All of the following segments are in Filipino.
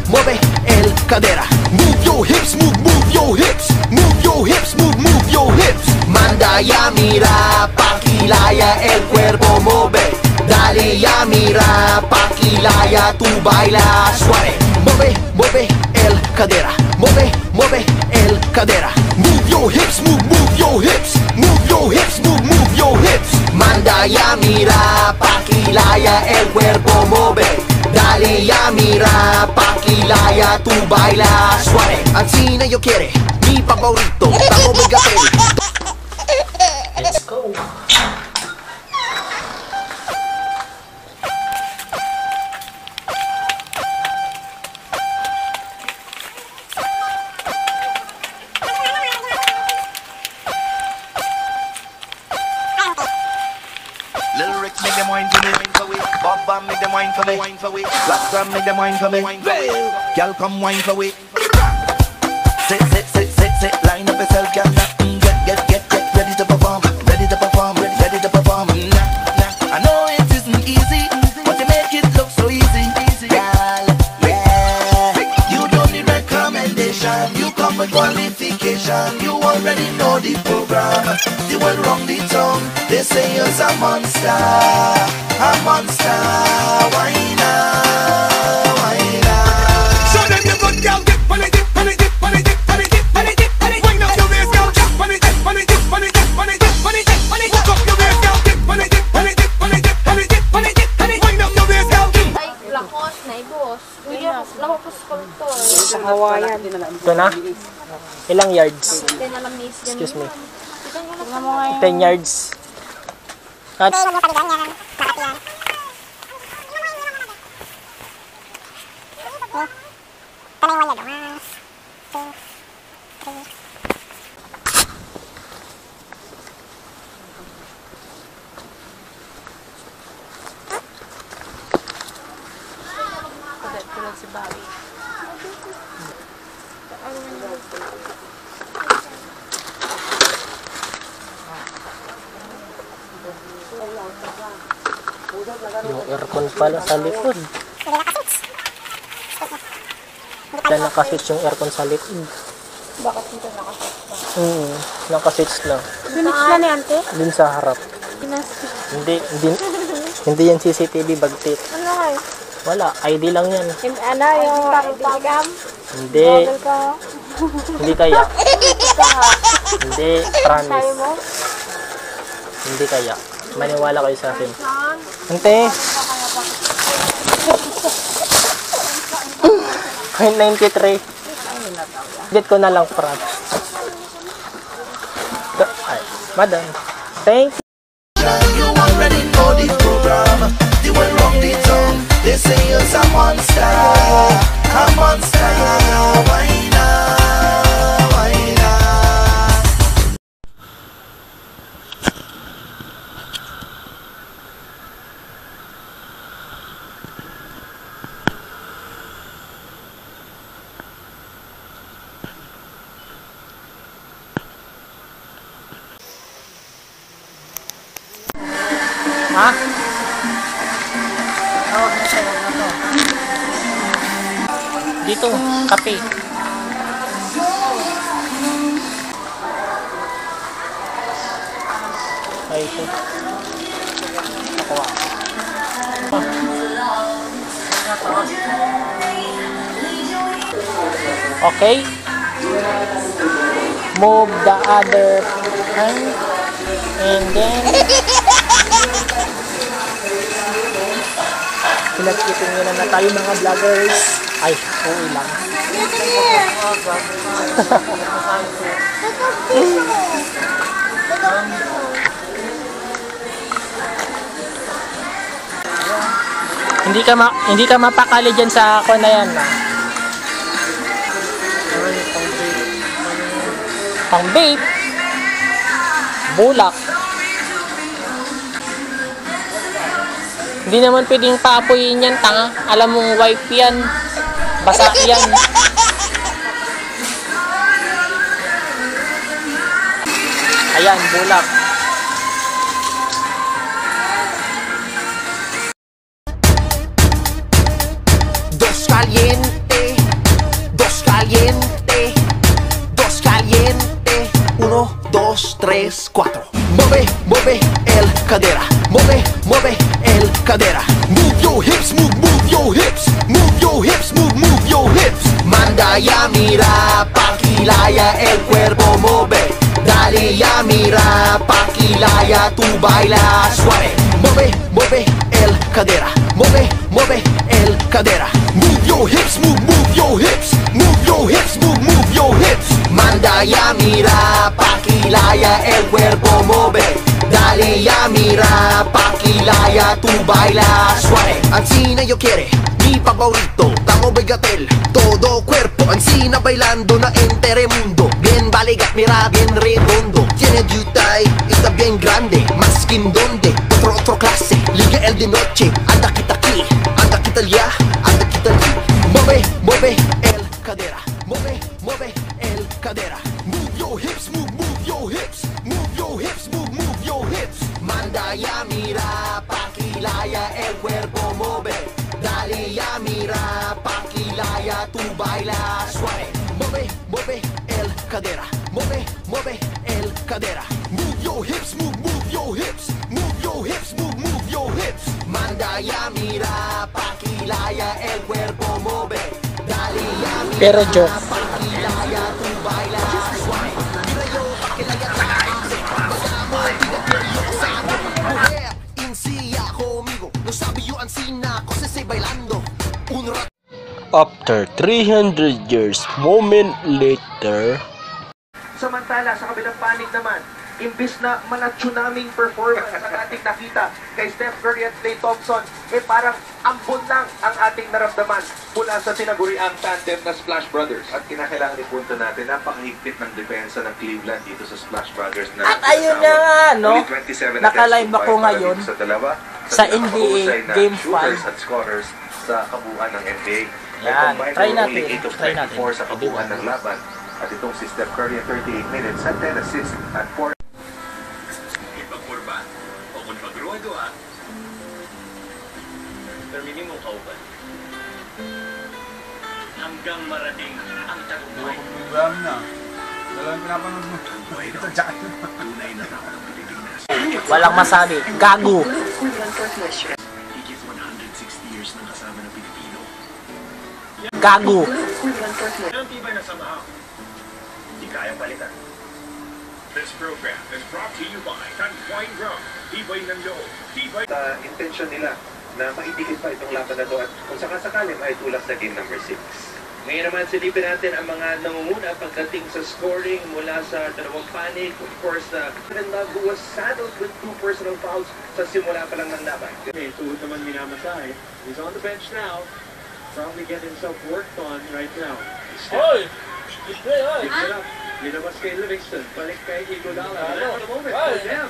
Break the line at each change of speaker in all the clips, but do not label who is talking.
mueve el cadera. Move your hips, move your hips. Move your hips, move your hips. Manda ya mira, pakilaya el cuerpo mueve. Dale ya mira, pakilaya tu baila suave. Mueve el cadera. Mueve el cadera. Move your hips, move your hips. Move your hips, move your hips. Manda ya mira, pakilaya el cuerpo mueve. Dale ya mira, pakilaya tu baila suave. Así na yo quiere, mi favorito. Taco bigate.
Let's go.
Lil Rick make them wine for me, Bob Bam make them wine for me, Black Sam make them wine for me, girl come wine for me. Sit, line up yourself, girl. Get ready to perform, ready to perform. Nah. I know it isn't easy, but you make it look so easy, girl. Yeah, you don't need recommendation, you come with qualification. You already know the program. You went wrong the tongue. They say you're a monster. Why now? Show them your good girl. Dip on it. Wind up your waist, girl. Dip on it. Hook up your waist, girl. Dip on it. Wind up your waist, girl.
Ay, lakos, naibos. Lakos kultur.
Sa Hawaiian.
Ito na. Ilang yards? Excuse me. 10 yards. At
Si Bobby.
yung aircon pala sa likod. Kaya nakaswitch yung aircon sa likod.
Bakit dito nakasot?
Nakaswitch na.
Finish na ni Ante?
Dun sa harap. Hindi yan CCTV bagtit.
Ano kayo?
Wala, ID lang yan.
Ano yung cam?
Hindi. Hindi kaya. Hindi, promise. Hindi kaya. Maniwala kayo sa akin. Ante. Kahit 93. Bit ko na lang, Fran. Ay, madam. Thank you.
You already know the program. You went wrong the tongue. They say you're a monster. Why now?
Ha? Dito, kape. Ay, ito. Ako Okay. Move the other hand. And then pinagkitin nyo na tayo mga vloggers. Ay, okay lang. Hindi ka mapakali dyan sa ako na yan. Pang vape. Bulak. Hindi naman pwedeng paapoyin yan, tanga. Alam mong wipe yan. Basa yan. Ayan, bulak.
The sky caliente, dos caliente, dos caliente. 1, 2, 3, 4. Mueve, mueve el cadera. Mueve, mueve el cadera. Move your hips, move your hips. Move your hips, move your hips. Manda ya mira, pakilaya el cuerpo mueve. Dale ya mira, pakilaya tu baila suave. Mueve, mueve el cadera. Mueve, mueve el cadera. Move your hips, move your hips. Move your hips, move your hips. Manda ya mira, pakilaya el cuerpo mueve. Dale ya mira, pakilaya tu baila suave. Ancina yo quiere, mi favorito, Tamo Begatel, todo cuerpo, Ancina bailando na entere mundo. Bien baligat, mira, bien redondo. Tiene yutay, está bien grande, más que en donde, otro clase. Liga el de noche, anda kita aquí, anda kita ya, anda kita aquí. Mueve, mueve el cadera. Mueve, mueve el cadera. Move your hips, move your hips. Move your hips, move your hips. Manda ya mira, pakilaya el cuerpo mueve. Dale ya mira, pakilaya tu baila suave. Mueve, mueve el cadera. Mueve, mueve el cadera. Move your hips, move your hips. Move your hips, move your hips. Manda ya mira, pakilaya el cuerpo mueve. Dale ya mira,
Pero joke.
pakilaya tu baila suave. Mira yo, pakilaya mujer, insía conmigo. No sabe yo ansina, cosas se bailando. Un rato.
After 300 years, moment later.
Samantala, sa kabilang panig naman, imbis na mana-tsunaming performance ang ating nakita kay Steph Curry at Klay Thompson, parang ambon lang ang ating naramdaman mula sa tinaguriang tandem na Splash Brothers.
At kinakailangan ipunto natin, napakahigpit ng depensa ng Cleveland dito sa Splash Brothers. Na
At ayun na nga, no? Naka-live ako ngayon
sa dalawa,
sa NBA Game 5.
at scorers sa kabuuan ng NBA.
Yan, try natin.
8 of
Try natin.
24 sa kabuuan ng laban. At itong si Steph Curry at 38 minutes at 10 assists at 4.
Ipagkurba o kung magruwa-duwa, terminin mo kauban. Hanggang marating ang tagumpay.
Program na. Dalawang pinapanood mo. Ito dyan.
Tunay na tao.
Walang masabi. Gago.
Higit 160 years ng kasama ng Pilipino.
Gago.
Ang tibay na samahaw. Hindi kayang palitan. This program is brought to you by Tanquine Rum. Tibay ng loob. Tibay.
Intention nila na maidikit pa itong laban na to at kung sakasakali maitulak sa game number 6.
Ngayon naman silipin natin ang mga nangunguna pagdating sa scoring mula sa dalawang panig. Of course, Love who was saddled with 2 personal fouls sa simula pa lang ng laban.
Okay, tuhod naman minamasa eh. He's on the bench now. Probably get himself worked on right now.
Oy!
Pick it up. Linabas kay Livingston. Balik kay Iguodala. For the moment. Goes down.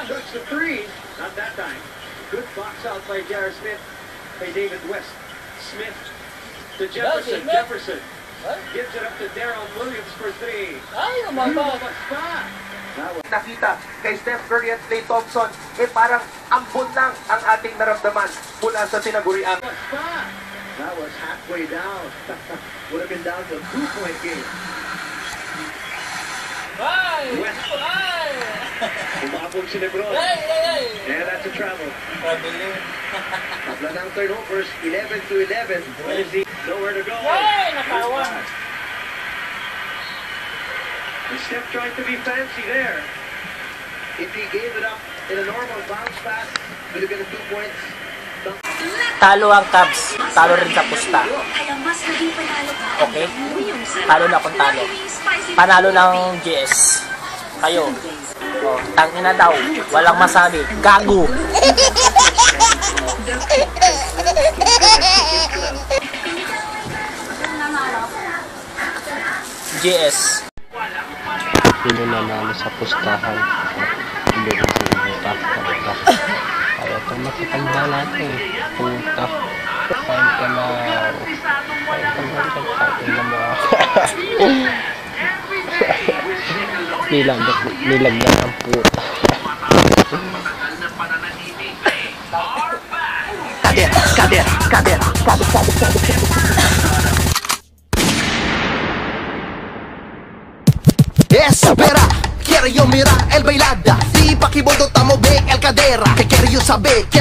Shoots the 3. Not that time. Good box out by J.R. Smith. Kay David West. Smith to Jefferson. Jefferson gives it up to Darrell Williams for 3.
Ay, umabot.
Nakita kay Steph Curry at Klay Thompson, parang ambon lang ang ating naramdaman mula sa tinaguriang.
That was halfway down. Would have been down to a 2-point game. West. Umabog si Lebron. And that's a travel. Tabla ng turnovers, 11-11. Nowhere to go.
Nakawan.
And Steph tried to be fancy there. If he gave it up in a normal bounce pass, would have been 2 points.
Talo ang Cubs. Talo rin sa pusta. Okay? Talo na kung talo. Panalo ng GS. Kayo. Oh, tangin na daw. Walang masabi. Gago. GS.
Sino nanalo sa pustahan? Hindi rin sila puta. Kaya ito makitanda natin. Puta. Kain ka na. Kain na mo ako. Nilagyan ang puta.
Cadera, cadera, cadera, cadera, cadera. espera. Quiere yo mira el bailada, di pa' que bodo tamo be el cadera. Que quiere yo saber